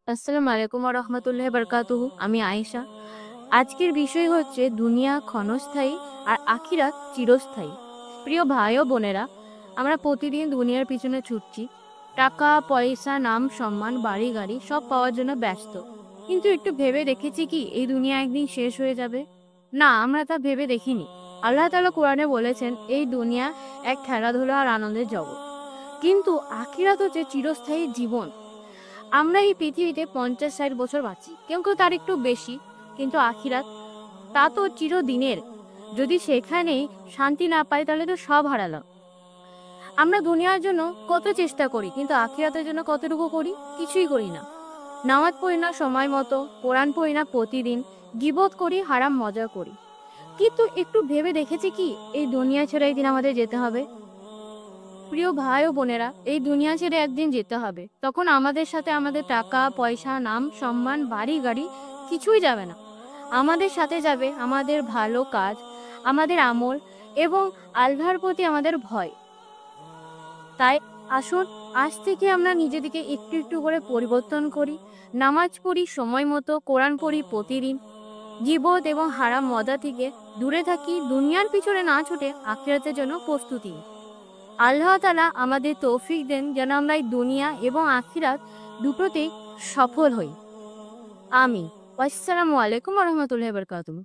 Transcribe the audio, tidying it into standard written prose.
আসসালামু আলাইকুম ওয়া রাহমাতুল্লাহি ওয়া বারাকাতুহু। আমি আয়েশা। আজকের বিষয় হচ্ছে দুনিয়া ক্ষণস্থায়ী আর আখিরাত চিরস্থায়ী। প্রিয় ভাই ও বোনেরা, আমরা প্রতিদিন দুনিয়ার পিছনে ছুটছি। টাকা, পয়সা, নাম, সম্মান, বাড়ি-গাড়ি সব পাওয়ার জন্য ব্যস্ত। কিন্তু একটু ভেবে দেখেছি কি এই দুনিয়া একদিন শেষ হয়ে যাবে? না, আমরা তা ভেবে দেখিনি। আল্লাহ তাআলা কোরআনে বলেছেন, এই দুনিয়া এক খেলাধুলা আর আনন্দের জগৎ। কিন্তু আখিরাত হচ্ছে চিরস্থায়ী জীবন। আমরা এই পৃথিবীতে ৫০-৬০ বছর বাঁচি, কেউ কেউ তার একটু বেশি। কিন্তু আখিরাত, তা তো চিরদিনের। যদি সেখানে শান্তি না পাই তাহলে তো সব হারালাম। আমরা দুনিয়ার জন্য কত চেষ্টা করি, কিন্তু আখিরাতের জন্য কতটুকু করি? কিছুই করি না। নামাজ পড়ি না সময় মতো, কোরআন পড়ি না প্রতিদিন, গীবত করি, হারাম মজা করি। কিন্তু একটু ভেবে দেখেছি কি এই দুনিয়া ছেড়ে একদিন আমাদের যেতে হবে? প্রিয় ভাই ও বোনেরা, এই দুনিয়া ছেড়ে একদিন যেতে হবে। তখন আমাদের সাথে আমাদের টাকা, পয়সা, নাম, সম্মান, বাড়ি, গাড়ি কিছুই যাবে না। আমাদের সাথে যাবে আমাদের ভালো কাজ, আমাদের আমল এবং আল্লাহর প্রতি আমাদের ভয়। তাই আসুন, আজ থেকে আমরা নিজেদেরকে একটু একটু করে পরিবর্তন করি। নামাজ পড়ি সময় মতো, কোরআন পড়ি প্রতিদিন, গীবত এবং হারাম মজা থেকে দূরে থাকি, দুনিয়ার পিছনে না ছুটে আখিরাতের জন্য প্রস্তুতি নিই। আল্লাহ তাআলা আমাদের তৌফিক দেন যেন আমরা এই দুনিয়া এবং আখিরাত দুটোতেই সফল হই। আমিন। আসসালামু আলাইকুম ওয়া রাহমাতুল্লাহি ওয়া বারাকাতুহু।